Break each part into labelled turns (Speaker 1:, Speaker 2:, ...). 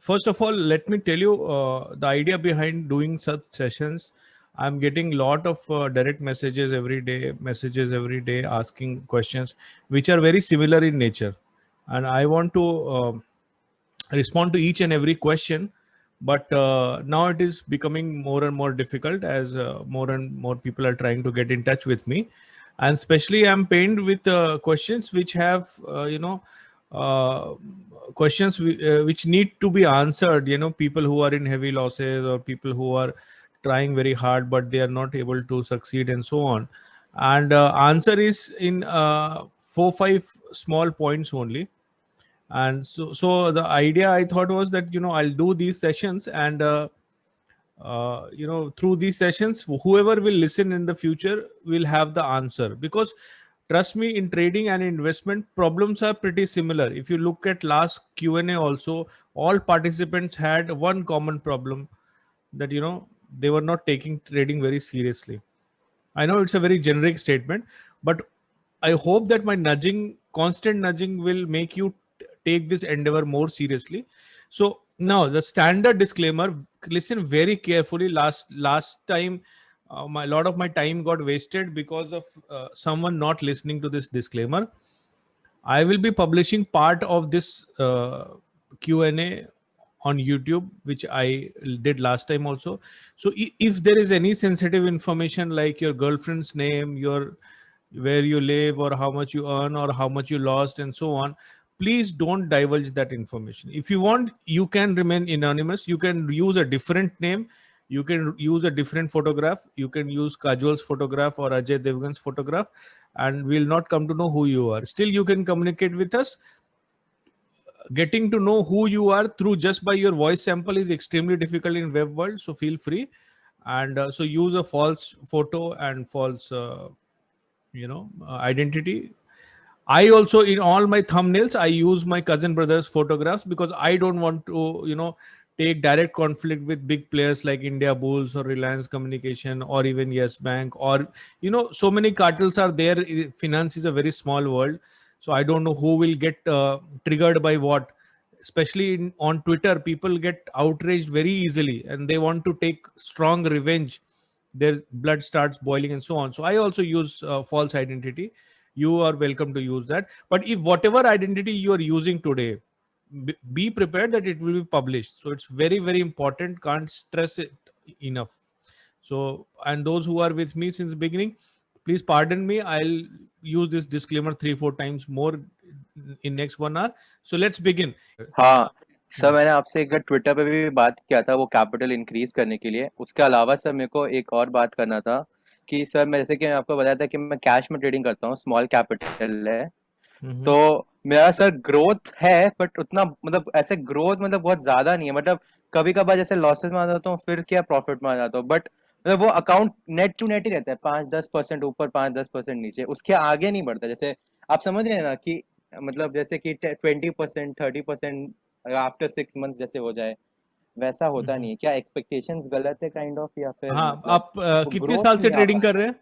Speaker 1: first of all, let me tell you the idea behind doing such sessions. I'm getting lot of direct messages every day asking questions which are very similar in nature, and I want to respond to each and every question. But now it is becoming more and more difficult as more and more people are trying to get in touch with me, and especially I'm pained with questions which have uh, questions which need to be answered. People who are in heavy losses, or people who are trying very hard but they are not able to succeed, and so on. And answer is in 4 5 small points only. And so the idea I thought was that I'll do these sessions, and through these sessions whoever will listen in the future will have the answer, because trust me, in trading and investment problems are pretty similar. If you look at last Q&A also, all participants had one common problem, that they were not taking trading very seriously. I know it's a very generic statement, but I hope that my constant nudging, will make you take this endeavor more seriously. So now the standard disclaimer. Listen very carefully. Last time, my lot of my time got wasted because of someone not listening to this disclaimer. I will be publishing part of this Q&A on YouTube, which I did last time also. So if there is any sensitive information like your girlfriend's name, your where you live, or how much you earn, or how much you lost, and so on, please don't divulge that information. If you want, you can remain anonymous. You can use a different name. You can use a different photograph. You can use Kajol's photograph or Ajay Devgan's photograph, and we'll not come to know who you are. Still, you can communicate with us. Getting to know who you are through just by your voice sample is extremely difficult in web world. So feel free, and so use a false photo and false identity. I also, in all my thumbnails, I use my cousin brother's photographs, because I don't want to take direct conflict with big players like India Bulls or Reliance Communication or even Yes Bank, or so many cartels are there. Finance is a very small world, so I don't know who will get triggered by what. Especially on Twitter, people get outraged very easily, and they want to take strong revenge. Their blood starts boiling, and so on. So I also use false identity. You are welcome to use that. But if whatever identity you are using today, be prepared that it will be published. So it's very, very important. Can't stress it enough. So, and those who are with me since the beginning, please pardon me. I'll use this disclaimer 3 4 times more in next 1 hour. So let's begin.
Speaker 2: हाँ sir,
Speaker 1: Hmm.
Speaker 2: मैंने आपसे एक बार Twitter पे भी बात किया था वो कैपिटल इंक्रीज करने के लिए। उसके अलावा सर मेरे को एक और बात करना था कि सर मैं जैसे कि मैं आपको बताया था कि मैं कैश में ट्रेडिंग करता हूँ, स्मॉल कैपिटल है।
Speaker 1: Mm-hmm.
Speaker 2: तो मेरा सर ग्रोथ है, बट उतना मतलब ऐसे ग्रोथ मतलब बहुत ज्यादा नहीं है। मतलब कभी कभार जैसे लॉसेस में आ जाता हूँ, फिर क्या प्रॉफिट में आ जाता हूँ, बट मतलब वो अकाउंट नेट टू नेट ही रहता है, 5-10% ऊपर 5-10% नीचे, उसके आगे नहीं बढ़ता। जैसे आप समझ रहे हैं ना कि मतलब जैसे कि 20% 30% आफ्टर 6 मंथ जैसे हो जाए, वैसा होता नहीं है। क्या एक्सपेक्टेशंस गलत है काइंड ऑफ, या फिर
Speaker 1: हाँ,
Speaker 2: मतलब
Speaker 1: आप
Speaker 2: वो
Speaker 1: कितने
Speaker 2: ग्रोथ
Speaker 1: साल से
Speaker 2: नहीं आ
Speaker 1: ट्रेडिंग कर
Speaker 2: पाता?
Speaker 1: रहे हैं?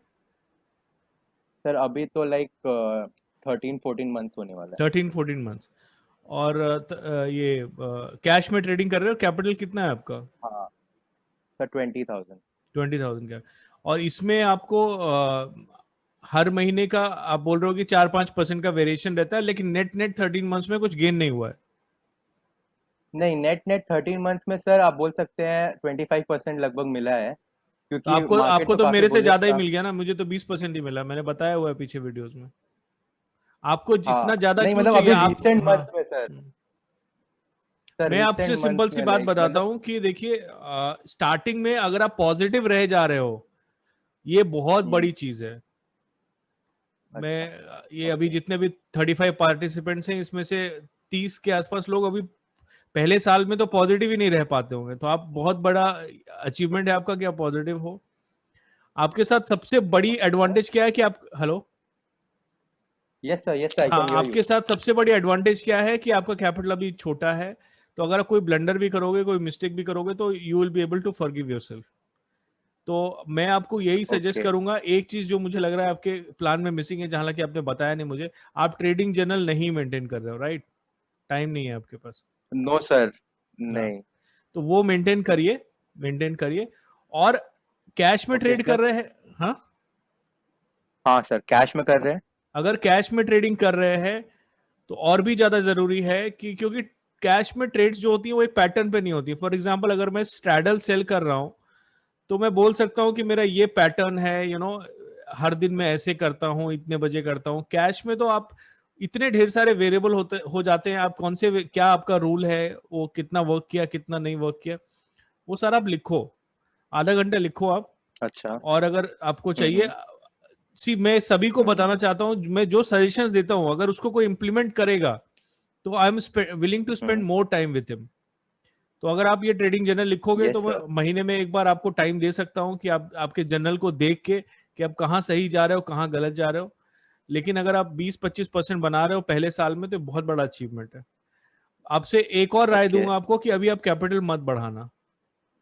Speaker 2: सर अभी तो लाइक 13-14 मंथ्स होने वाला है।
Speaker 1: 13 14 मंथ्स। और ये कैश में ट्रेडिंग कर रहे हो? कैपिटल कितना है आपका?
Speaker 2: हाँ सर, 20,000।
Speaker 1: 20,000 का। और इसमें आपको हर महीने का आप बोल रहे हो कि 4 5% का वेरिएशन रहता है, लेकिन नेट नेट 13 मंथ्स में कुछ गेन नहीं हुआ है?
Speaker 2: नहीं, नेट नेट 13 मंथ्स में सर आप बोल सकते हैं 25% लगभग मिला है,
Speaker 1: तो
Speaker 2: क्योंकि
Speaker 1: आपको
Speaker 2: मार्केट
Speaker 1: आपको
Speaker 2: तो
Speaker 1: तो
Speaker 2: काफी
Speaker 1: मेरे से
Speaker 2: बुलिश
Speaker 1: ज्यादा ही
Speaker 2: था।
Speaker 1: मिल गया ना। मुझे तो 20% ही मिला, मैंने बताया हुआ है पीछे वीडियोस में। आपको
Speaker 2: हाँ
Speaker 1: जितना ज्यादा
Speaker 2: नहीं,
Speaker 1: क्यों
Speaker 2: मतलब
Speaker 1: चाहिए
Speaker 2: अभी
Speaker 1: आप?
Speaker 2: रिसेंट
Speaker 1: हाँ।
Speaker 2: मंथ्स में सर।
Speaker 1: हम्म।
Speaker 2: सर
Speaker 1: मैं आपसे
Speaker 2: रिसेंट
Speaker 1: सिंपल
Speaker 2: मंथ्स
Speaker 1: सी
Speaker 2: में
Speaker 1: बात
Speaker 2: लाइक
Speaker 1: बताता
Speaker 2: मतलब
Speaker 1: हूँ कि देखिए, स्टार्टिंग में अगर आप पॉजिटिव रह जा रहे हो, ये बहुत
Speaker 2: हम्म।
Speaker 1: बड़ी चीज है।
Speaker 2: अच्छा।
Speaker 1: मैं ये अभी
Speaker 2: ओके।
Speaker 1: जितने भी 35 पार्टिसिपेंट्स हैं, इसमें से 30 के आसपास लोग अभी पहले साल में तो पॉजिटिव ही नहीं रह पाते होंगे। तो आप, बहुत बड़ा अचीवमेंट है आपका कि आप पॉजिटिव हो। आपके साथ सबसे बड़ी एडवांटेज क्या है कि आप, hello,
Speaker 2: yes sir, yes sir, I
Speaker 1: हाँ,
Speaker 2: कैन हियर यू।
Speaker 1: आपके साथ सबसे बड़ी एडवांटेज क्या है कि आपका कैपिटल अभी छोटा है। तो अगर आप कोई ब्लंडर भी करोगे, कोई मिस्टेक भी करोगे, तो you will be able to forgive yourself. तो मैं आपको यही सजेस्ट
Speaker 2: ओके।
Speaker 1: करूंगा। एक चीज जो मुझे लग रहा है आपके प्लान में मिसिंग है, जहां हालांकि आपने बताया नहीं मुझे, आप ट्रेडिंग जर्नल नहीं मेंटेन कर रहे हो, राइट? टाइम नहीं है आपके पास।
Speaker 2: नो सर, नहीं।
Speaker 1: तो वो मेंटेन करिए। और कैश में
Speaker 2: ओके
Speaker 1: ट्रेड कर
Speaker 2: सर।
Speaker 1: रहे हैं, हाँ,
Speaker 2: हाँ सर, कैश में कर रहे हैं।
Speaker 1: अगर कैश में ट्रेडिंग कर रहे हैं तो और भी ज्यादा जरूरी है कि, क्योंकि कैश में ट्रेड्स जो होती है वो एक पैटर्न पे नहीं होती। फॉर एग्जांपल अगर मैं स्ट्रैडल सेल कर रहा हूं तो मैं बोल सकता हूं कि मेरा ये पैटर्न है, हर दिन मैं ऐसे करता हूं, इतने बजे करता हूं। कैश में तो आप इतने ढेर सारे वेरिएबल हो जाते हैं, आप कौन से, क्या आपका रूल है, वो कितना वर्क किया, कितना नहीं वर्क किया, वो सारा आप लिखो, आधा घंटा लिखो आप।
Speaker 2: अच्छा।
Speaker 1: और अगर आपको चाहिए, मैं सभी को बताना चाहता हूँ, मैं जो सजेशंस देता हूँ अगर उसको कोई इंप्लीमेंट करेगा तो I am willing to spend more time with him. तो अगर आप ये ट्रेडिंग जर्नल लिखोगे तो
Speaker 2: यस
Speaker 1: मैं
Speaker 2: सर।
Speaker 1: महीने में एक बार आपको टाइम दे सकता हूँ कि आप आपके जर्नल को देख के कि आप कहाँ सही जा रहे हो, कहाँ गलत जा रहे हो। लेकिन अगर आप 20-25% बना रहे हो पहले साल में तो बहुत बड़ा अचीवमेंट है। आपसे एक और राय
Speaker 2: ओके।
Speaker 1: दूंगा आपको कि अभी आप कैपिटल मत बढ़ाना,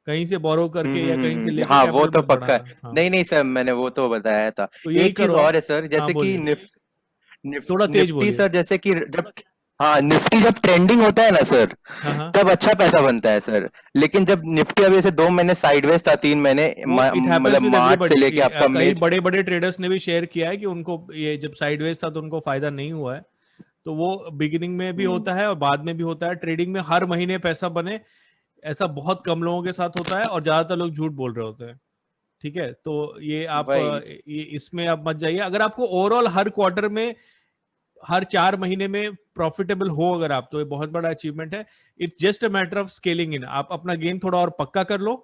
Speaker 1: कहीं से बोरो करके या कहीं से लेके
Speaker 2: हाँ वो
Speaker 1: कैपिटल
Speaker 2: तो
Speaker 1: मत
Speaker 2: पक्का है।
Speaker 1: बढ़ाना। हाँ,
Speaker 2: नहीं नहीं सर, मैंने वो तो बताया था।
Speaker 1: तो यही
Speaker 2: एक चीज
Speaker 1: करो आप।
Speaker 2: और है सर,
Speaker 1: हाँ
Speaker 2: जैसे कि
Speaker 1: बोलिए, थोड़ा तेज
Speaker 2: निफ्टी
Speaker 1: बोलिए।
Speaker 2: सर, जैसे कि जब, हाँ निफ्टी जब ट्रेंडिंग होता है ना सर,
Speaker 1: हाँ हाँ,
Speaker 2: तब अच्छा पैसा बनता है सर। लेकिन जब निफ्टी अभी से 2 महीने साइडवेज था, 3 महीने,
Speaker 1: वो इट हैपेंस
Speaker 2: मतलब
Speaker 1: विद
Speaker 2: मार्च से
Speaker 1: एवरीबॉडी।
Speaker 2: लेके आपका
Speaker 1: कई
Speaker 2: मई।
Speaker 1: बड़े बड़े ट्रेडर्स ने भी शेयर किया है कि उनको ये जब साइडवेज था तो उनको फायदा नहीं हुआ है। तो वो बिगिनिंग में भी होता है और बाद में भी होता है। ट्रेडिंग में हर महीने पैसा बने ऐसा बहुत कम लोगों के साथ होता है और ज्यादातर लोग झूठ बोल रहे होते हैं। ठीक है, तो ये आप
Speaker 2: वही।
Speaker 1: ये इसमें आप मत जाइए। अगर आपको ओवरऑल हर क्वार्टर में, हर 4 महीने में प्रॉफिटेबल हो अगर आप, तो ये बहुत बड़ा अचीवमेंट है। It's just a matter of scaling in. आप अपना गेम थोड़ा और पक्का कर लो।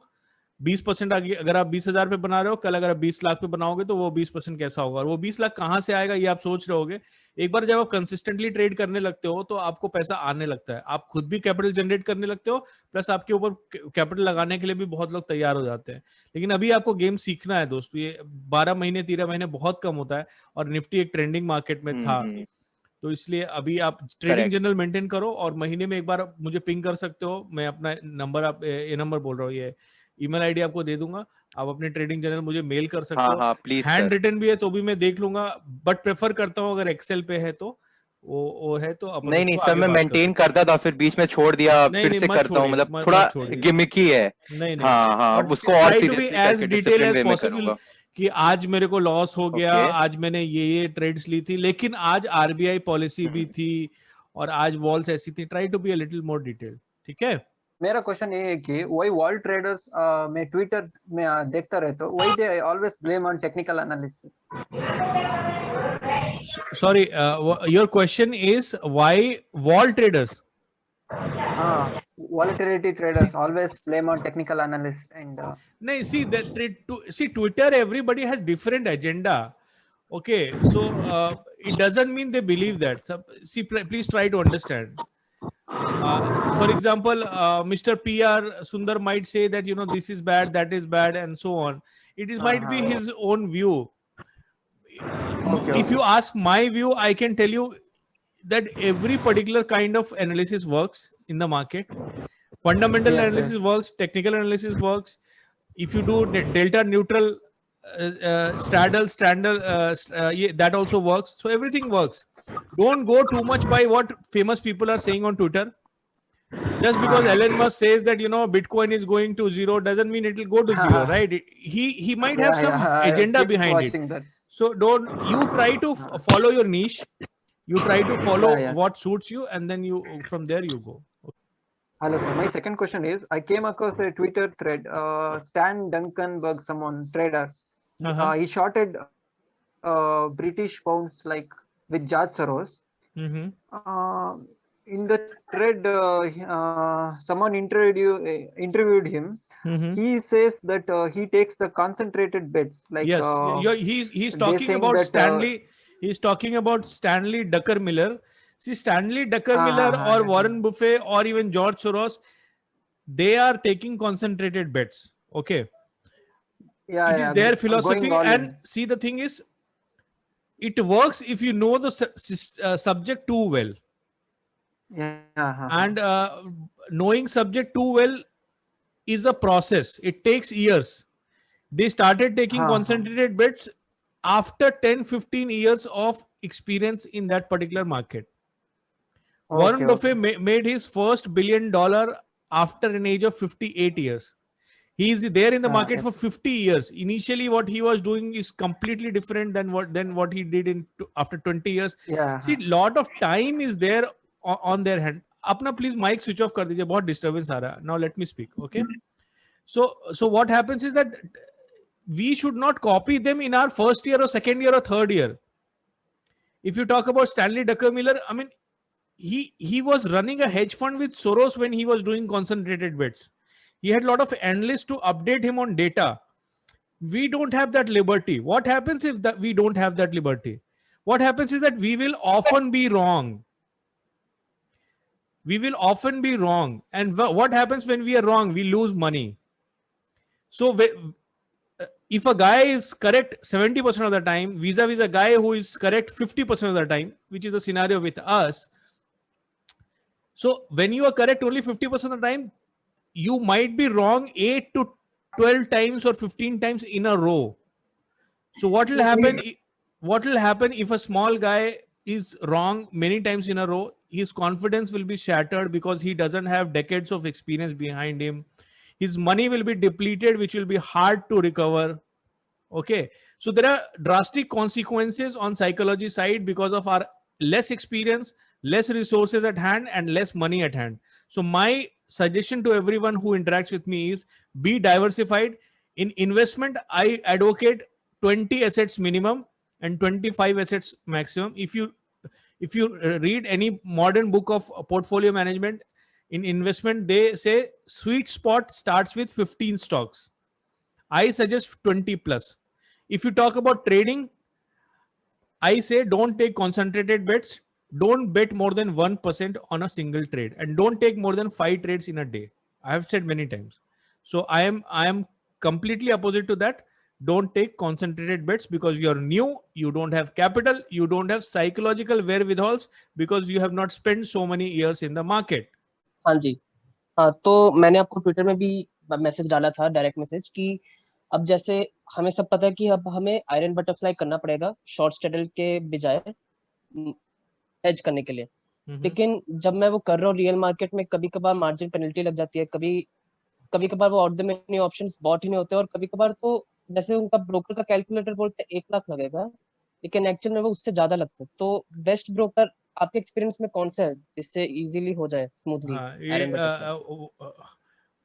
Speaker 1: 20% अगर आप 20,000 पे बना रहे हो, कल अगर आप 20 लाख पे बनाओगे तो वो 20% कैसा होगा, और वो 20 लाख कहाँ से आएगा ये आप सोच रहे होगे। एक बार जब आप कंसिस्टेंटली ट्रेड करने लगते हो तो आपको पैसा आने लगता है, आप खुद भी कैपिटल जनरेट करने लगते हो, प्लस आपके ऊपर कैपिटल लगाने के लिए भी बहुत लोग तैयार हो जाते हैं। लेकिन अभी आपको गेम सीखना है दोस्तों, ये 12 महीने 13 महीने बहुत कम होता है, और निफ्टी एक ट्रेंडिंग मार्केट में था। तो इसलिए अभी आप ट्रेडिंग
Speaker 2: करेक्ट।
Speaker 1: जनरल मेंटेन करो और महीने में एक बार आप मुझे पिंग कर सकते हो। मैं अपना नंबर, आप ये नंबर बोल रहा हूँ, ये ईमेल आईडी आपको दे दूंगा। आप अपने ट्रेडिंग जनरल मुझे मेल कर सकते
Speaker 2: हाँ
Speaker 1: हो।
Speaker 2: हाँ प्लीज
Speaker 1: हैंड
Speaker 2: सर।
Speaker 1: रिटन भी है तो भी मैं देख लूंगा, बट प्रेफर करता हूँ अगर एक्सेल पे है तो वो है तो अपन
Speaker 2: नहीं नहीं
Speaker 1: उसको
Speaker 2: सर,
Speaker 1: आगे
Speaker 2: मैं
Speaker 1: बात कर
Speaker 2: मेंटेन
Speaker 1: सकते हैं।
Speaker 2: करता था, फिर बीच में छोड़ दिया,
Speaker 1: नहीं
Speaker 2: फिर
Speaker 1: नहीं,
Speaker 2: से
Speaker 1: मत
Speaker 2: करता हूँ,
Speaker 1: छोड़िए,
Speaker 2: मतलब
Speaker 1: मत
Speaker 2: थोड़ा
Speaker 1: मत छोड़िए।
Speaker 2: गिमिक ही है।
Speaker 1: नहीं नहीं,
Speaker 2: हाँ हाँ,
Speaker 1: और
Speaker 2: अब उसको और
Speaker 1: try to be
Speaker 2: seriously
Speaker 1: as
Speaker 2: करके
Speaker 1: डिटेल
Speaker 2: डिसिप्लिन
Speaker 1: एज
Speaker 2: वे में
Speaker 1: पॉसिबल
Speaker 2: करूंगा।
Speaker 1: कि आज मेरे को लॉस हो गया,
Speaker 2: ओके।
Speaker 1: आज मैंने ये ट्रेड्स ली थी, लेकिन आज आरबीआई पॉलिसी भी थी और आज वॉल्स ऐसी थी। Try to be a little more detail, ठीक है।
Speaker 3: मेरा क्वेश्चन ये है कि वही वॉल ट्रेडर्स मैं ट्विटर में देखता रहता हूँ, वही they always blame on technical analysis.
Speaker 1: Sorry, your question is why wall traders?
Speaker 3: हाँ, volatility traders always blame on technical analysis and
Speaker 1: No, see that see Twitter. Everybody has different agenda. Okay, so it doesn't mean they believe that. So, see, please try to understand. For example, Mr. PR Sundar might say that this is bad, that is bad, and so on. It is might be
Speaker 3: हाँ,
Speaker 1: his own view.
Speaker 3: okay,
Speaker 1: If
Speaker 3: okay.
Speaker 1: you ask my view, I can tell you that every particular kind of analysis works in the market. Fundamental
Speaker 3: Yes, yes.
Speaker 1: analysis works, technical analysis works. If you do delta neutral, straddle, yeah, that also works. So everything works. Don't go too much by what famous people are saying on Twitter. Just because Elon Musk says that Bitcoin is going to zero doesn't mean it will go to zero, right? He might have
Speaker 3: Yeah,
Speaker 1: some
Speaker 3: yeah. I
Speaker 1: agenda
Speaker 3: keep
Speaker 1: behind it.
Speaker 3: watching that.
Speaker 1: So don't you try to follow your niche. You try to
Speaker 3: Yeah,
Speaker 1: follow
Speaker 3: yeah.
Speaker 1: what suits you, and then you from there you go.
Speaker 3: Hello, sir. My second question is, I came across a Twitter thread. Stan Duncanberg, someone trader,
Speaker 1: Uh-huh.
Speaker 3: he shorted British pounds like with George Soros.
Speaker 1: Mm-hmm.
Speaker 3: In the thread, someone interviewed him.
Speaker 1: Mm-hmm.
Speaker 3: He says that he takes the concentrated bets, like
Speaker 1: Yes, he's
Speaker 3: they
Speaker 1: talking
Speaker 3: saying
Speaker 1: about
Speaker 3: that.
Speaker 1: Stanley. He's talking about Stanley Ducker Miller. See, Stanley Ducker
Speaker 3: Ha,
Speaker 1: Miller
Speaker 3: ha,
Speaker 1: or
Speaker 3: ha,
Speaker 1: Warren Buffett or even George Soros, they are taking concentrated bets. Okay,
Speaker 3: yeah,
Speaker 1: it is
Speaker 3: yeah,
Speaker 1: their
Speaker 3: going
Speaker 1: philosophy.
Speaker 3: all
Speaker 1: And
Speaker 3: in.
Speaker 1: see, the thing is, it works if you know the subject too well.
Speaker 3: Yeah, ha, ha.
Speaker 1: And knowing subject too well is a process. It takes years. They started taking
Speaker 3: Ha, ha.
Speaker 1: concentrated bets after 10-15 years of experience in that particular market. Warren
Speaker 3: Okay,
Speaker 1: Buffett
Speaker 3: okay.
Speaker 1: made his first $1 billion after an age of 58 years. He is there in the market
Speaker 3: yes.
Speaker 1: for 50 years. Initially what he was doing is completely different than what he did in after 20 years.
Speaker 3: Yeah.
Speaker 1: See, lot of time is there on their hand. अपना please mic switch off कर दीजिए, बहुत disturbance आ रहा है. Now let me speak. Okay, so what happens is that we should not copy them in our first year or second year or third year. If you talk about Stanley Druckenmiller, I mean, he was running a hedge fund with Soros when he was doing concentrated bets. He had a lot of analysts to update him on data. We don't have that liberty. What happens if that we don't have that liberty? What happens is that we will often be wrong. We will often be wrong. And what happens when we are wrong? We lose money. So if a guy is correct 70% of the time, vis-a-vis a guy who is correct 50% of the time, which is the scenario with us. So when you are correct only 50% of the time, you might be wrong 8 to 12 times or 15 times in a row. So what will happen? What will happen if a small guy is wrong many times in a row? His confidence will be shattered because he doesn't have decades of experience behind him. His money will be depleted, which will be hard to recover. Okay, so there are drastic consequences on psychology side because of our less experience, less resources at hand, and less money at hand. So my suggestion to everyone who interacts with me is be diversified. In investment, I advocate 20 assets minimum and 25 assets maximum. If you read any modern book of portfolio management, in investment they say sweet spot starts with 15 stocks. I suggest 20 plus. If you talk about trading, I say don't take concentrated bets. Don't bet more than 1% on a single trade, and don't take more than 5 trades in a day. I have said many times. So I am completely opposite to that. Don't take concentrated bets because you are new, you don't have capital, you don't have psychological wherewithals because you have not spent so many years in the market.
Speaker 4: हाँ जी, हाँ, तो मैंने आपको Twitter में भी message डाला था, direct message, कि अब जैसे हमें सब पता है कि अब हमें आयरन बटरफ्लाई करना पड़ेगा शॉर्ट स्ट्रैडल के बजाय हेज करने के लिए. लेकिन जब मैं वो कर रहा हूँ रियल मार्केट में, कभी कभार मार्जिन पेनल्टी लग जाती है, कभी कभार वो out the money options bought ही नहीं होते, और कभी कभार तो जैसे उनका ब्रोकर का कैलकुलेटर बोलते हैं 1 लाख लगेगा, लेकिन एक्चुअल में वो उससे ज्यादा लगता है. तो बेस्ट ब्रोकर आपके एक्सपीरियंस में कौन सा है जिससे इजीली हो जाए स्मूथली आयरन बटरफ्लाई?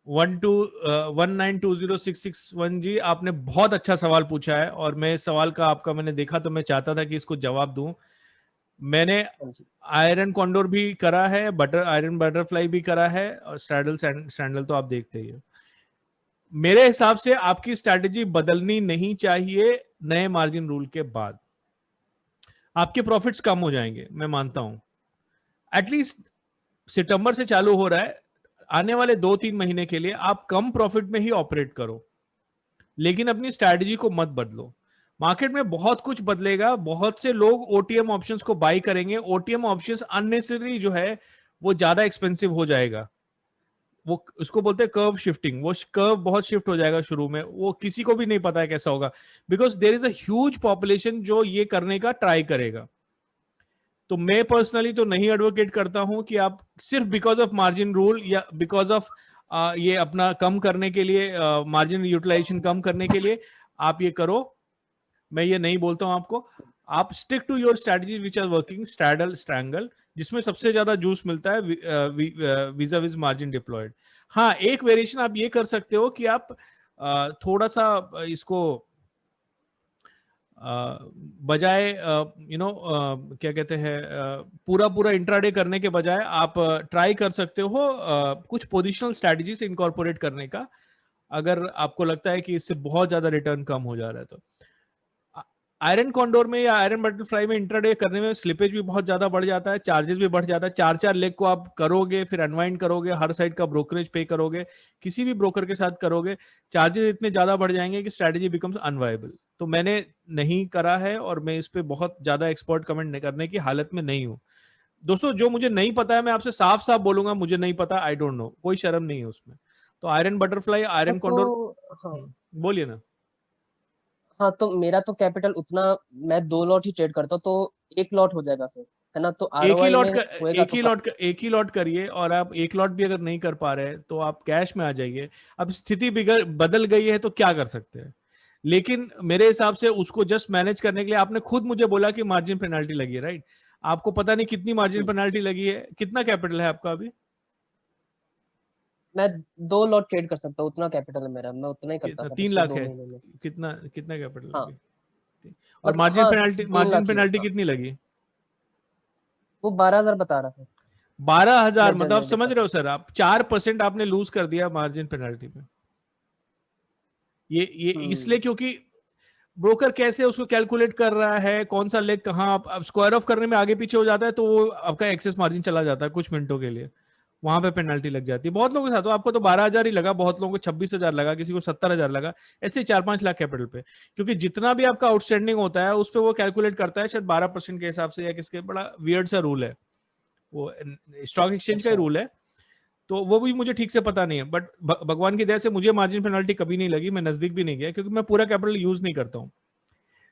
Speaker 1: 1920661 जी, आपने बहुत अच्छा सवाल पूछा है और मैं इस सवाल का आपका मैंने देखा तो मैं चाहता था कि इसको जवाब दूं. मैंने आयरन कॉन्डोर भी करा है, आयरन बटरफ्लाई भी करा है, और स्ट्रैडल तो आप देखते ही हो. मेरे हिसाब से आपकी स्ट्रैटेजी बदलनी नहीं चाहिए नए मार्जिन रूल के बाद. आपके प्रॉफिट्स कम हो जाएंगे, मैं मानता हूं. एटलीस्ट सितंबर से चालू हो रहा है, आने वाले 2-3 महीने के लिए आप कम प्रॉफिट में ही ऑपरेट करो, लेकिन अपनी स्ट्रैटेजी को मत बदलो. मार्केट में बहुत कुछ बदलेगा. बहुत से लोग ओटीएम ऑप्शंस को बाई करेंगे. ओटीएम ऑप्शंस अननेसेसरी जो है वो ज्यादा एक्सपेंसिव हो जाएगा. वो उसको बोलते हैं कर्व शिफ्टिंग. वो कर्व बहुत शिफ्ट हो जाएगा शुरू में, वो किसी को भी नहीं पता है कैसा होगा, because there is a huge population जो ये करने का ट्राई करेगा. तो मैं पर्सनली तो नहीं एडवोकेट करता हूं कि आप सिर्फ बिकॉज ऑफ मार्जिन रूल या बिकॉज ऑफ ये अपना कम करने के लिए, मार्जिन यूटिलाइजेशन कम करने के लिए आप ये करो. मैं ये नहीं बोलता हूं आपको. आप stick to your strategy which are working, straddle, strangle, जिसमें सबसे ज्यादा जूस मिलता है वीजा विज मार्जिन डिप्लॉयड. हाँ, एक वेरिएशन आप ये कर सकते हो कि आप थोड़ा सा इसको बजाय क्या कहते हैं, पूरा इंट्राडे करने के बजाय आप ट्राई कर सकते हो कुछ पोजिशनल स्ट्रैटेजीज इनकॉर्पोरेट करने का, अगर आपको लगता है कि इससे बहुत ज्यादा रिटर्न कम हो जा रहा है. तो आयरन कॉन्डोर में या आयरन बटरफ्लाई में इंट्राडे करने में स्लिपेज भी बहुत ज्यादा बढ़ जाता है, चार्जेस भी बढ़ जाता है. 4 लेग को आप करोगे, फिर अनवाइंड करोगे, हर साइड का ब्रोकरेज पे करोगे, किसी भी ब्रोकर के साथ करोगे, चार्जेस इतने ज्यादा बढ़ जाएंगे कि स्ट्रैटेजी बिकम्स अनवायबल. तो मैंने नहीं करा है और मैं इस पे बहुत ज्यादा एक्सपर्ट कमेंट करने की हालत में नहीं हूँ. दोस्तों, जो मुझे नहीं पता है मैं आपसे साफ साफ बोलूंगा, मुझे नहीं पता, आई डोंट नो, कोई शर्म नहीं है उसमें. तो आयरन बटरफ्लाई, आयरन कॉन्डोर, बोलिए ना.
Speaker 4: हाँ, तो मेरा तो कैपिटल उतना, मैं 2 लॉट ही ट्रेड करता हूँ, तो 1 लॉट हो जाएगा फिर, है ना, तो
Speaker 1: एक ही
Speaker 4: आरओआई
Speaker 1: लॉट
Speaker 4: में
Speaker 1: का
Speaker 4: होएगा तो
Speaker 1: एक ही लॉट करिए, और आप एक लॉट भी अगर नहीं कर पा रहे तो आप कैश में आ जाइए। अब स्थिति बिगड़ बदल गई है तो क्या कर सकते हैं, लेकिन मेरे हिसाब से उसको जस्ट मैनेज करने के लिए, आपने खुद मुझे बोला कि मार्जिन पेनाल्टी लगी है, राइट? आपको पता नहीं कितनी मार्जिन पेनाल्टी लगी है, कितना कैपिटल है आपका अभी?
Speaker 4: मैं 2 लॉट ट्रेड कर सकता हूँ, उतना कैपिटल है मेरा, मैं उतना ही करता
Speaker 1: कितना,
Speaker 4: था
Speaker 1: 3
Speaker 4: पिछले
Speaker 1: लाख
Speaker 4: 2
Speaker 1: है?
Speaker 4: महीने में।
Speaker 1: कितना कितना कैपिटल
Speaker 4: हाँ,
Speaker 1: लगी? और
Speaker 4: मतलब हाँ 3
Speaker 1: मार्जिन
Speaker 4: लाख ही है।
Speaker 1: पेनाल्टी
Speaker 4: हाँ,
Speaker 1: कितनी लगी?
Speaker 4: वो 12,000 बता रहा था
Speaker 1: 12,000?
Speaker 4: मैं
Speaker 1: मतलब आप
Speaker 4: जनवरी
Speaker 1: समझ
Speaker 4: देखा
Speaker 1: रहे हो
Speaker 4: था।
Speaker 1: सर, आप 4% आपने लूज कर दिया मार्जिन पेनाल्टी में। ये इसलिए क्योंकि ब्रोकर कैसे उसको कैलकुलेट कर रहा है, कौन सा लेग कहाँ, आप स्क्वायर ऑफ करने में आगे पीछे हो जाता है तो वो आपका एक्सेस मार्जिन चला जाता है कुछ मिनटों के लिए, वहां पे पेनल्टी लग जाती है। बहुत लोगों के साथ, तो आपको तो 12,000 ही लगा, बहुत लोगों को 26,000 लगा, किसी को 70,000 लगा, ऐसे ही 4-5 लाख कैपिटल पे। क्योंकि जितना भी आपका आउटस्टैंडिंग होता है उस पर वो कैलकुलेट करता है शायद 12% के हिसाब से, या किसके, बड़ा वियर्ड सा रूल है वो, स्टॉक एक्सचेंज का ही
Speaker 4: अच्छा,
Speaker 1: रूल है। तो वो भी मुझे ठीक से पता नहीं है, बट भगवान की दया से मुझे मार्जिन पेनल्टी कभी नहीं लगी, मैं नजदीक भी नहीं गया क्योंकि मैं पूरा कैपिटल यूज नहीं करता हूँ।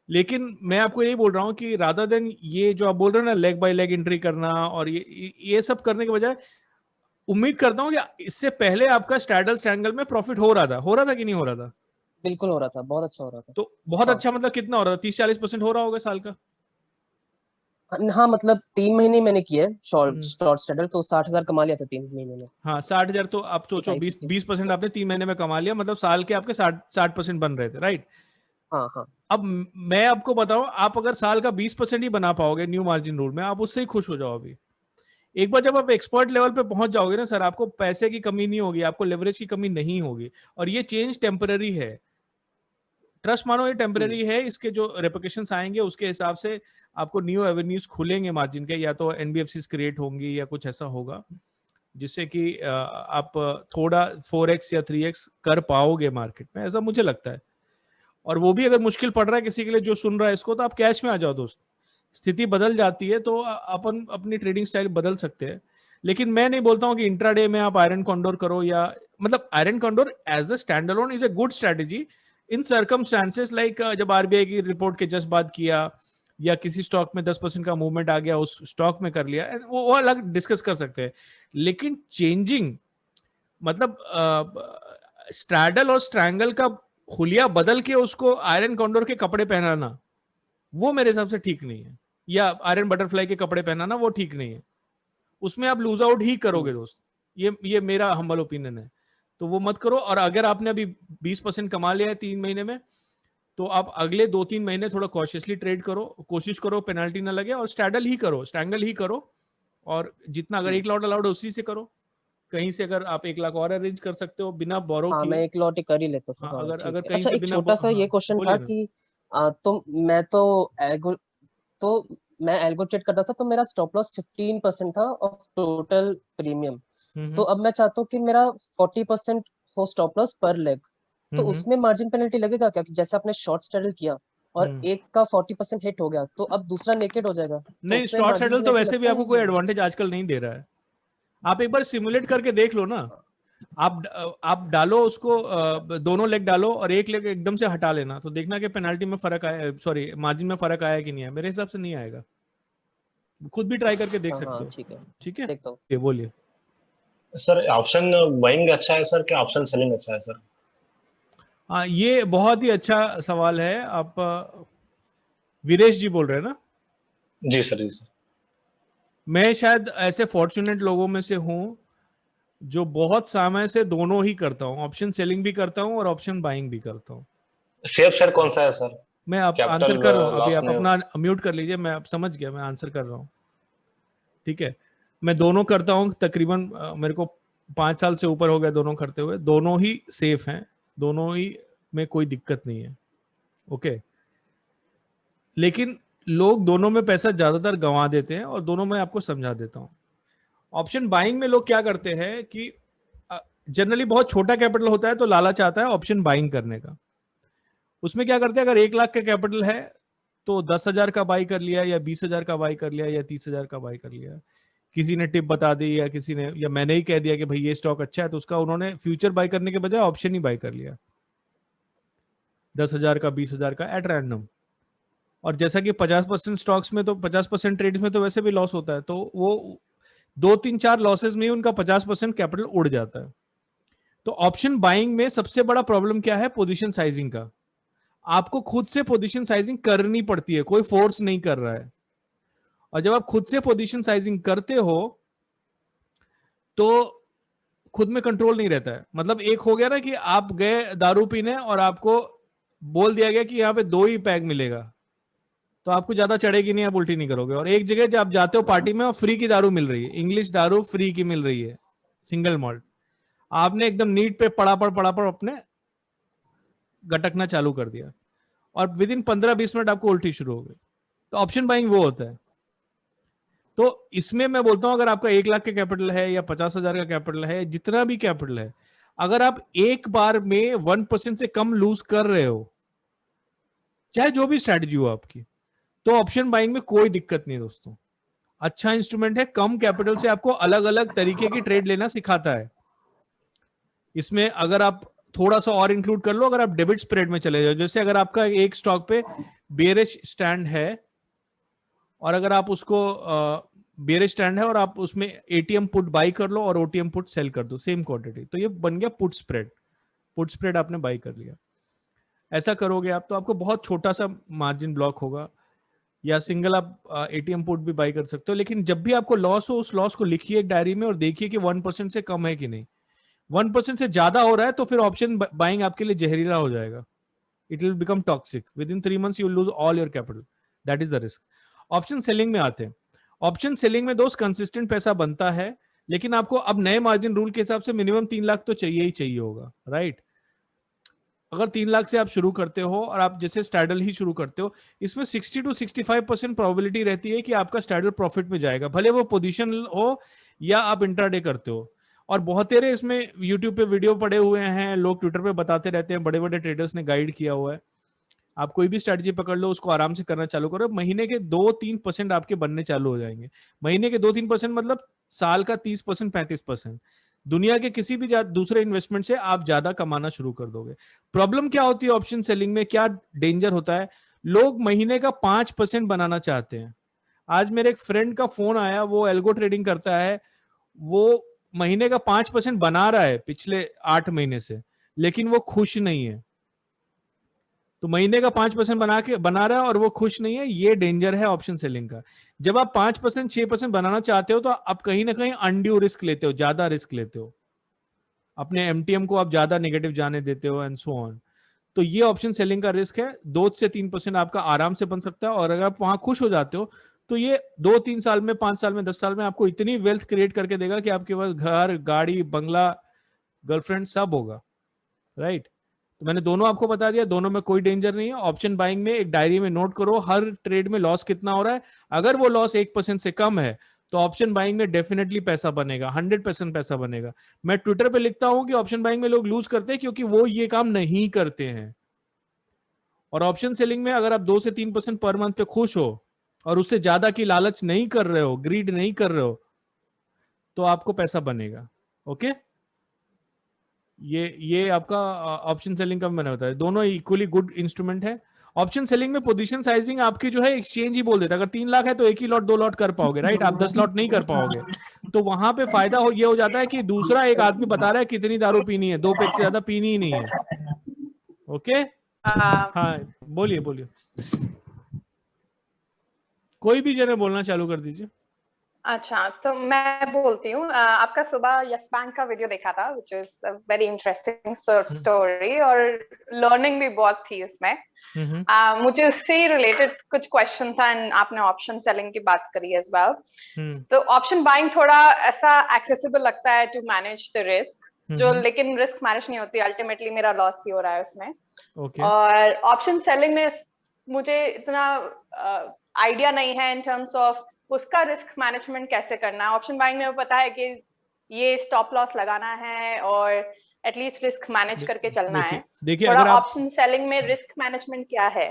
Speaker 1: लेकिन मैं आपको यही बोल रहा हूँ कि रादर देन ये जो आप बोल रहे हो ना, लेग बाय लेग एंट्री करना और ये सब करने के बजाय, उम्मीद करता हूँ कि इससे पहले आपका स्ट्रैडल स्ट्रैंगल में प्रॉफिट हो रहा था कि नहीं हो रहा था?
Speaker 4: बिल्कुल हो रहा था, बहुत अच्छा हो रहा था।
Speaker 1: तो बहुत
Speaker 4: हाँ,
Speaker 1: अच्छा, मतलब कितना हो रहा था? 30-40% हो रहा होगा साल का।
Speaker 4: हाँ मतलब 3 महीने मैंने किए शॉर्ट
Speaker 1: हम्म।
Speaker 4: शॉर्ट स्टैडल, तो 60,000 कमा लिया था 3 महीने में।
Speaker 1: हाँ, 60,000 तो आप सोचो,
Speaker 4: 28
Speaker 1: 20% आपने 3 महीने में कमा लिया, मतलब साल के आपके 60% बन रहे थे, राइट?
Speaker 4: हाँ हाँ
Speaker 1: अब मैं आपको बताऊं, आप अगर साल का 20% ही बना पाओगे न्यू मार्जिन रूल में, आप उससे ही खुश हो जाओ। अभी एक बार जब आप एक्सपर्ट लेवल पे पहुंच जाओगे ना सर, आपको पैसे की कमी नहीं होगी, आपको लेवरेज की कमी नहीं होगी, और ये चेंज टेम्पररी है। ट्रस्ट मानो, ये टेम्पररी है, इसके जो रेपोकेशंस आएंगे उसके हिसाब से आपको न्यू एवेन्यूज खुलेंगे मार्जिन के, या तो एनबीएफसी क्रिएट होंगी या कुछ ऐसा होगा जिससे कि आप थोड़ा 4x या 3x कर पाओगे मार्केट में, ऐसा मुझे लगता है। और वो भी अगर मुश्किल पड़ रहा है किसी के लिए जो सुन रहा है इसको, तो आप कैश में आ जाओ दोस्त। स्थिति बदल जाती है तो अपन अपनी ट्रेडिंग स्टाइल बदल सकते हैं। लेकिन मैं नहीं बोलता हूं कि इंट्राडे में आप आयरन कॉन्डोर करो, या मतलब iron condor as a stand alone is a good strategy in circumstances, like जब आरबीआई की रिपोर्ट के जस्ट बाद किया, या किसी स्टॉक में 10% का मूवमेंट आ गया उस स्टॉक में कर लिया, वो अलग डिस्कस कर सकते हैं। लेकिन चेंजिंग, मतलब स्ट्रैडल और स्ट्रैंगल का हुलिया बदल के उसको आयरन कॉन्डोर के कपड़े पहनाना, वो मेरे हिसाब से ठीक नहीं है। या आयरन बटरफ्लाई के कपड़े पहनाना, वो ठीक नहीं है। उसमें आप लूज आउट ही करोगे दोस्त। ये मेरा हम्बल ओपिनियन है। तो वो मत करो। और अगर आपने अभी 20% कमा लिया है 3 महीने में, तो आप अगले 2-3 महीने थोड़ा कॉशियसली ट्रेड करो, कोशिश करो पेनाल्टी ना लगे, और स्ट्रैंगल ही करो। और जितना, अगर एक लॉट अलाउड है उसी से करो। कहीं से अगर आप 1 लाख और अरेंज कर सकते हो बिना बोरो
Speaker 4: हाँ, मैं
Speaker 1: किए।
Speaker 4: एक लॉट ही कर ही लेता हूँ।
Speaker 1: हाँ,
Speaker 4: हाँ
Speaker 1: अगर
Speaker 4: ठीक
Speaker 1: अगर
Speaker 4: है।
Speaker 1: कहीं
Speaker 4: अच्छा,
Speaker 1: से
Speaker 4: एक
Speaker 1: बिना
Speaker 4: छोटा सा
Speaker 1: हाँ,
Speaker 4: ये क्वेश्चन था
Speaker 1: बोलिए ना।
Speaker 4: कि तो तो मैं एल्गो ट्रेड करता था, तो मेरा स्टॉप लॉस 15% था ऑफ टोटल प्रीमियम। तो
Speaker 1: हम्म
Speaker 4: अब मैं चाहता हूँ कि मेरा 40% हो स्टॉप लॉस पर लेग, तो
Speaker 1: हम्म
Speaker 4: उसमें मार्जिन पेनल्टी लगेगा क्या? कि जैसे आपने शॉर्ट स्ट्रैडल किया और
Speaker 1: हम्म
Speaker 4: एक का 40% हिट हो गया, तो अब दूसरा नेकेड हो जाएगा, तो
Speaker 1: नहीं,
Speaker 4: उसमें
Speaker 1: शॉर्ट
Speaker 4: मार्जिन
Speaker 1: सेटल तो
Speaker 4: पेनल्टी
Speaker 1: वैसे भी
Speaker 4: लगता है
Speaker 1: आपको
Speaker 4: या
Speaker 1: कोई
Speaker 4: नहीं?
Speaker 1: एडवांटेज आजकल नहीं दे रहा है। आप एक बार सिमुलेट करके देख लो ना। आप डालो उसको, दोनों लेग डालो और एक लेग एकदम से हटा लेना, तो देखना कि पेनाल्टी में फर्क आया, सॉरी मार्जिन में फर्क आया कि नहीं है। मेरे हिसाब से नहीं आएगा। खुद भी ट्राई करके देख
Speaker 4: हाँ
Speaker 1: सकते
Speaker 4: हाँ
Speaker 1: हो।
Speaker 4: ठीक है,
Speaker 1: ठीक है,
Speaker 4: देखता हूँ।
Speaker 1: ये बोलिए।
Speaker 5: सर ऑप्शन बाइंग अच्छा है सर, क्या ऑप्शन सेलिंग अच्छा है सर?
Speaker 1: हाँ, ये बहुत ही अच्छा सवाल है। आप वीरेश जी बोल रहे हैं ना?
Speaker 5: जी सर, जी सर।
Speaker 1: मैं शायद ऐसे फॉर्चुनेट लोगों में से हूँ जो बहुत समय से दोनों ही करता हूँ, ऑप्शन सेलिंग भी करता हूँ और ऑप्शन बाइंग भी करता हूँ।
Speaker 5: सेफ शेयर कौन सा है सर?
Speaker 1: मैं आप आंसर
Speaker 5: कैपिटल
Speaker 1: कर रहा हूँ अभी,
Speaker 5: लॉस
Speaker 1: आप
Speaker 5: नहीं हो?
Speaker 1: अपना म्यूट कर लीजिए, मैं आप समझ गया, मैं आंसर कर रहा हूँ। ठीक है, मैं दोनों करता हूँ तकरीबन, मेरे को 5 साल से ऊपर हो गया दोनों करते हुए। दोनों ही सेफ हैं, दोनों ही में कोई दिक्कत नहीं है। ओके, लेकिन लोग दोनों में पैसा ज्यादातर गंवा देते हैं, और दोनों में आपको समझा देता हूँ। ऑप्शन बाइंग में लोग क्या करते हैं कि जनरली बहुत छोटा कैपिटल होता है तो लालच आता है ऑप्शन बाइंग करने का। उसमें क्या करते हैं, अगर 1 लाख का कैपिटल है तो 10,000 का बाई कर लिया, या 20,000 का बाई कर लिया, या 30,000 का बाई कर लिया। किसी ने टिप बता दी, या किसी ने, या मैंने ही कह दिया कि भाई ये स्टॉक अच्छा है, तो उसका उन्होंने फ्यूचर बाई करने के बजाय ऑप्शन ही बाई कर लिया, 10,000 का, 20,000 का, एट रैंडम। और जैसा कि 50% स्टॉक्स में तो 50% ट्रेड्स में तो वैसे भी लॉस होता है, तो वो 2-3-4 लॉसेस में ही उनका 50% कैपिटल उड़ जाता है। तो ऑप्शन बाइंग में सबसे बड़ा प्रॉब्लम क्या है? पोजीशन साइजिंग का। आपको खुद से पोजीशन साइजिंग करनी पड़ती है, कोई फोर्स नहीं कर रहा है। और जब आप खुद से पोजीशन साइजिंग करते हो तो खुद में कंट्रोल नहीं रहता है। मतलब एक हो गया ना कि आप गए दारू पीने और आपको बोल दिया गया कि यहाँ पे 2 ही पैग मिलेगा, तो आपको ज्यादा चढ़ेगी नहीं, आप उल्टी नहीं करोगे। और एक जगह जब आप जाते हो पार्टी में और फ्री की दारू मिल रही है, इंग्लिश दारू फ्री की मिल रही है, सिंगल मॉल्ट, आपने एकदम नीट पे पड़ा अपने गटकना चालू कर दिया और विद इन 15-20 मिनट आपको उल्टी शुरू हो गई। तो ऑप्शन बाइंग वो होता है। तो इसमें मैं बोलता हूं अगर आपका 1 लाख का कैपिटल है या 50,000 का कैपिटल है, जितना भी कैपिटल है, अगर आप एक बार में 1% से कम लूज कर रहे हो, चाहे जो भी स्ट्रैटेजी हो आपकी, तो ऑप्शन बाइंग में कोई दिक्कत नहीं दोस्तों। अच्छा इंस्ट्रूमेंट है, कम कैपिटल से आपको अलग अलग तरीके की ट्रेड लेना सिखाता है। इसमें अगर आप थोड़ा सा और इंक्लूड कर लो, अगर आप डेबिट स्प्रेड में चले जाओ, जैसे अगर आपका एक स्टॉक पे बेयरिश स्टैंड है और अगर आप उसको बेयरिश स्टैंड है और आप उसमें एटीएम पुट बाई कर लो और ओटीएम पुट सेल कर दो सेम क्वांटिटी, तो ये बन गया पुट स्प्रेड। पुट स्प्रेड आपने बाई कर लिया। ऐसा करोगे आप तो आपको बहुत छोटा सा मार्जिन ब्लॉक होगा, या सिंगल आप एटीएम पुट भी बाई कर सकते हो। लेकिन जब भी आपको लॉस हो, उस लॉस को लिखिए एक डायरी में और देखिए कि 1% से कम है कि नहीं। 1% से ज्यादा हो रहा है तो फिर ऑप्शन बाइंग आपके लिए जहरीला हो जाएगा। It will become toxic. With in 3 months you lose all your capital. That is the risk. Option selling में आते हैं। ऑप्शन सेलिंग में दोस्त कंसिस्टेंट पैसा बनता है, लेकिन आपको अब नए मार्जिन रूल के हिसाब से मिनिमम 3 लाख तो चाहिए ही चाहिए होगा, राइट। अगर 3 लाख से आप शुरू करते हो और आप जैसे स्टैडल ही शुरू करते हो, इसमें 60 to 65% प्रोबेबिलिटी रहती है कि आपका स्टैडल प्रॉफिट में जाएगा, भले वो पोजीशन हो या आप इंट्राडे करते हो। और बहुत तेरे इसमें यूट्यूब पे वीडियो पड़े हुए हैं, लोग ट्विटर पे बताते रहते हैं, बड़े बड़े ट्रेडर्स ने गाइड किया हुआ है। आप कोई भी स्ट्रेटजी पकड़ लो, उसको आराम से करना चालू करो, महीने के 2-3% आपके बनने चालू हो जाएंगे। महीने के 2-3% मतलब साल का 30%, 35%। दुनिया के किसी भी दूसरे इन्वेस्टमेंट से आप ज्यादा कमाना शुरू कर दोगे। प्रॉब्लम क्या होती है ऑप्शन सेलिंग में, क्या डेंजर होता है? लोग महीने का 5% बनाना चाहते हैं। आज मेरे एक फ्रेंड का फोन आया, वो एल्गो ट्रेडिंग करता है, वो महीने का 5% बना रहा है पिछले 8 महीने से, लेकिन वो खुश नहीं है। तो महीने का 5% बना रहा है और वो खुश नहीं है, ये डेंजर है ऑप्शन सेलिंग का। जब आप 5%, 6% बनाना चाहते हो तो आप कहीं ना कहीं अनड्यू रिस्क लेते हो, ज्यादा रिस्क लेते हो, अपने एमटीएम को आप ज्यादा नेगेटिव जाने देते हो एंड सो ऑन। तो ये ऑप्शन सेलिंग का रिस्क है। 2 से 3% आपका आराम से बन सकता है, और अगर आप वहां खुश हो जाते हो तो ये 2-3 साल में, 5 साल में, 10 साल में आपको इतनी वेल्थ क्रिएट करके देगा कि आपके पास घर, गाड़ी, बंगला, गर्लफ्रेंड सब होगा, राइट। तो मैंने दोनों आपको बता दिया, दोनों में कोई डेंजर नहीं है। ऑप्शन बाइंग में एक डायरी में नोट करो हर ट्रेड में लॉस कितना हो रहा है। अगर वो लॉस 1% से कम है तो ऑप्शन बाइंग में डेफिनेटली पैसा बनेगा, 100% पैसा बनेगा। मैं ट्विटर पे लिखता हूं कि ऑप्शन बाइंग में लोग लूज करते हैं क्योंकि वो ये काम नहीं करते हैं। और ऑप्शन सेलिंग में अगर आप 2 से 3% पर मंथ पे खुश हो और उससे ज्यादा की लालच नहीं कर रहे हो, ग्रीड नहीं कर रहे हो, तो आपको पैसा बनेगा। ओके, ये आपका ऑप्शन सेलिंग का मैंने बताया, दोनों इक्वली गुड इंस्ट्रूमेंट है। ऑप्शन सेलिंग में पोजीशन साइजिंग आपकी जो है एक्सचेंज ही बोल देता है। अगर 3 लाख है तो 1 ही लॉट 2 लॉट कर पाओगे, राइट। आप 10 लॉट नहीं कर पाओगे। तो वहां पे फायदा ये हो जाता है कि दूसरा एक आदमी बता रहा है कितनी दारू पीनी है, 2 पैक से ज्यादा पीनी ही नहीं है। ओके, हाँ बोलिए बोलिए, कोई भी जने बोलना चालू कर दीजिए।
Speaker 6: अच्छा, तो मैं बोलती हूँ। आपका सुबह यस बैंक का वीडियो देखा था, which is very interesting story, और लर्निंग भी बहुत थी उसमें। मुझे उससे रिलेटेड कुछ क्वेश्चन था, एंड आपने ऑप्शन सेलिंग की बात करी एज वेल। तो ऑप्शन बाइंग थोड़ा ऐसा एक्सेसिबल लगता है टू मैनेज द रिस्क, जो लेकिन रिस्क मैनेज नहीं होती, अल्टीमेटली मेरा लॉस ही हो रहा है उसमें। और ऑप्शन सेलिंग में मुझे इतना आइडिया नहीं है इन टर्म्स ऑफ उसका रिस्क मैनेजमेंट कैसे करना है। ऑप्शन बाइंग में पता है कि ये स्टॉप लॉस लगाना है और एटलीस्ट रिस्क मैनेज करके चलना है।
Speaker 1: देखिए
Speaker 6: थोड़ा
Speaker 1: अगर आप
Speaker 6: ऑप्शन सेलिंग में रिस्क मैनेजमेंट क्या है?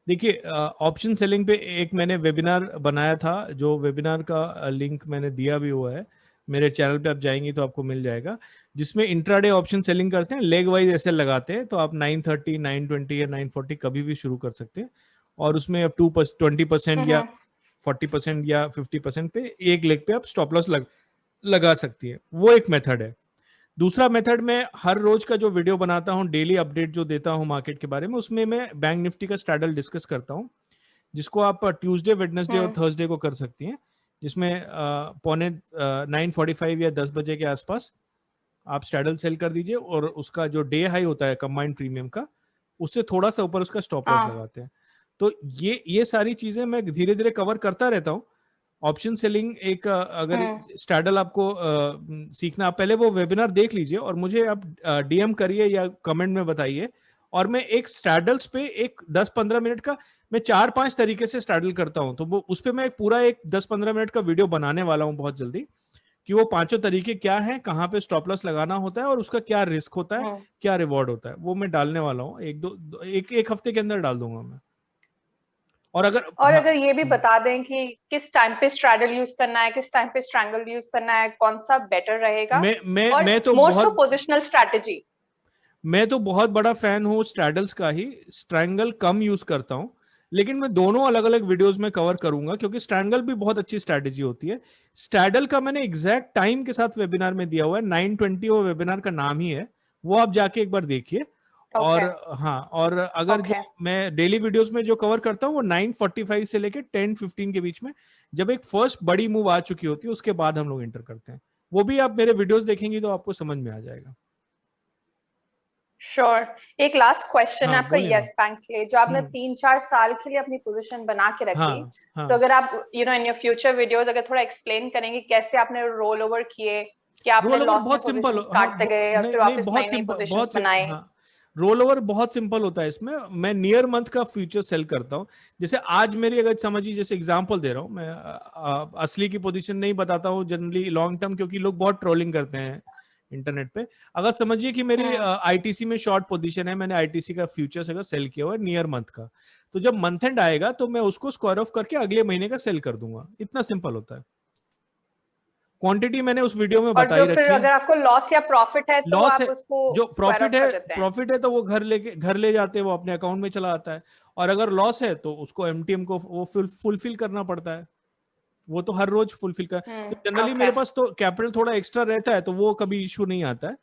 Speaker 1: देखिए ऑप्शन सेलिंग पे एक मैंने वेबिनार बनाया था, जो वेबिनार का लिंक मैंने दिया भी हुआ है मेरे चैनल पे, आप जाएंगे तो आपको मिल जाएगा, जिसमें इंट्राडे ऑप्शन सेलिंग करते हैं, लेग वाइज ऐसे लगाते हैं। तो आप 930, 920 या 940 कभी भी शुरू कर सकते हैं। और उसमें अब 20% या 40% या 50% पे एक लेग पे आप स्टॉप लॉस लगा सकती है। वो एक मेथड है। दूसरा मेथड मैं हर रोज का जो वीडियो बनाता हूँ, डेली अपडेट जो देता हूँ मार्केट के बारे में, उसमें मैं बैंक निफ्टी का स्ट्रैडल डिस्कस करता हूँ, जिसको आप ट्यूसडे, वेडनेसडे और थर्सडे को कर सकती हैं, जिसमें पौने 9:45 या 10 बजे के आसपास आप स्ट्रैडल सेल कर दीजिए और उसका जो डे हाई होता है कंबाइंड प्रीमियम का, उससे थोड़ा सा ऊपर उसका स्टॉप लॉस लगाते हैं। तो ये सारी चीजें मैं धीरे धीरे कवर करता रहता हूँ। ऑप्शन सेलिंग एक अगर स्ट्रैडल आपको सीखना, आप पहले वो वेबिनार देख लीजिए और मुझे आप डीएम करिए या कमेंट में बताइए, और मैं एक स्ट्रैडल्स पे एक 10-15 मिनट का मैं 4-5 तरीके से स्ट्रैडल करता हूं, तो वो उस पे मैं पूरा एक 10-15 मिनट का वीडियो बनाने वाला हूं बहुत जल्दी, कि वो पांचों तरीके क्या हैं, कहाँ पे स्टॉप लॉस लगाना होता है और उसका क्या रिस्क होता है, क्या रिवॉर्ड होता है, वो मैं डालने वाला हूँ। एक हफ्ते के अंदर डाल दूंगा मैं। और अगर
Speaker 6: ये भी बता दें कि किस टाइम पे स्ट्रैडल यूज करना है, किस टाइम पे स्ट्रैंगल यूज करना है, कौन सा बेटर रहेगा?
Speaker 1: मैं तो
Speaker 6: बहुत पोजिशनल स्ट्रैटेजी,
Speaker 1: मैं तो बहुत बड़ा फैन हूँ स्ट्रैडल्स का ही। स्ट्रैंगल कम यूज करता हूँ, लेकिन मैं दोनों अलग अलग वीडियोस में कवर करूंगा, क्योंकि स्ट्रैंगल भी बहुत अच्छी स्ट्रैटेजी होती है। स्ट्रैडल का मैंने एग्जैक्ट टाइम के साथ वेबिनार में दिया हुआ है, 9:20 वो वेबिनार का नाम ही है, वो आप जाके एक बार देखिए। और हाँ, और अगर जो मैं डेली वीडियोस में जो कवर करता हूँ वो 9:45 से लेके 10:15 के बीच में, जब एक फर्स्ट बड़ी मूव आ चुकी होती है उसके बाद हम लोग एंटर करते हैं। वो भी आप मेरे वीडियोस देखेंगे तो आपको समझ में आ जाएगा।
Speaker 6: श्योर। एक लास्ट क्वेश्चन है आपका यस बैंक के लिए, जो आपने 3-4 साल के लिए अपनी पोजीशन बना के रखी, तो अगर आप इन योर फ्यूचर वीडियोस अगर थोड़ा एक्सप्लेन करेंगे कैसे आपने रोल ओवर किए, कि आपने लॉस में पोजीशन काटते गए और फिर वापस नई पोजीशंस बनाए?
Speaker 1: रोल ओवर बहुत सिंपल होता है इसमें। मैं नियर मंथ का फ्यूचर सेल करता हूँ। जैसे आज मेरी, अगर समझिए, जैसे एग्जांपल दे रहा हूँ मैं, असली की पोजीशन नहीं बताता हूँ जनरली लॉन्ग टर्म, क्योंकि लोग बहुत ट्रोलिंग करते हैं इंटरनेट पे। अगर समझिए कि मेरी आईटीसी में शॉर्ट पोजीशन है, मैंने आईटीसी का फ्यूचर्स अगर सेल किया हुआ है नियर मंथ का, तो जब मंथ एंड आएगा तो मैं उसको स्क्वायर ऑफ करके अगले महीने का सेल कर दूंगा। इतना सिंपल होता है। क्वांटिटी मैंने उस वीडियो में बताई रखी है।
Speaker 6: अगर आपको लॉस या प्रॉफिट है तो आप उसको
Speaker 1: जो प्रॉफिट है तो वो घर ले जाते हैं, वो अपने अकाउंट में चला आता है। और अगर लॉस है तो उसको एमटीएम को वो फुलफिल करना पड़ता है, वो तो हर रोज फुलफिल कर। तो जनरली मेरे पास तो कैपिटल थोड़ा एक्स्ट्रा रहता है, तो वो कभी इशू नहीं आता है।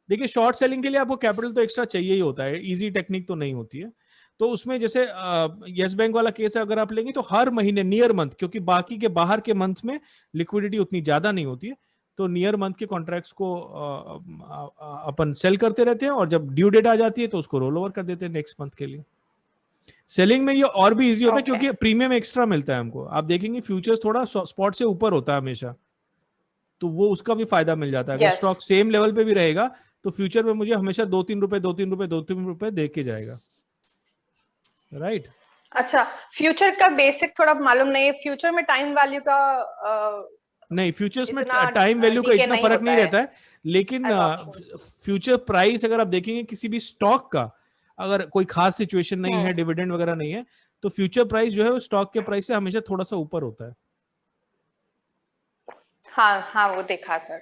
Speaker 1: देखिए, शॉर्ट सेलिंग के लिए आपको कैपिटल तो एक्स्ट्रा चाहिए ही होता है, इजी टेक्निक तो नहीं होती है। तो उसमें जैसे यस बैंक वाला केस अगर आप लेंगे तो हर महीने नियर मंथ, क्योंकि बाकी के बाहर के मंथ में लिक्विडिटी उतनी ज्यादा नहीं होती है, तो नियर मंथ के कॉन्ट्रैक्ट्स को अपन सेल करते रहते हैं, और जब ड्यू डेट आ जाती है तो उसको रोल ओवर कर देते हैं नेक्स्ट मंथ के लिए। सेलिंग में ये और भी इजी होता है, क्योंकि प्रीमियम एक्स्ट्रा मिलता है हमको। आप देखेंगे फ्यूचर्स थोड़ा स्पॉट से ऊपर होता है हमेशा, तो वो उसका भी फायदा मिल जाता है। अगर स्टॉक सेम लेवल पे भी रहेगा तो फ्यूचर में मुझे हमेशा 2-3 रुपए दे के जाएगा। राइट।
Speaker 6: अच्छा, फ्यूचर का बेसिक थोड़ा मालूम नहीं है। फ्यूचर में टाइम वैल्यू का
Speaker 1: नहीं, फ्यूचर्स में टाइम वैल्यू का इतना फर्क नहीं रहता है, लेकिन फ्यूचर प्राइस अगर आप देखेंगे किसी भी स्टॉक का, अगर कोई खास सिचुएशन नहीं है, डिविडेंड वगैरह नहीं है, तो फ्यूचर प्राइस जो है वो स्टॉक के प्राइस से हमेशा थोड़ा सा ऊपर होता है।
Speaker 6: हाँ, वो देखा सर।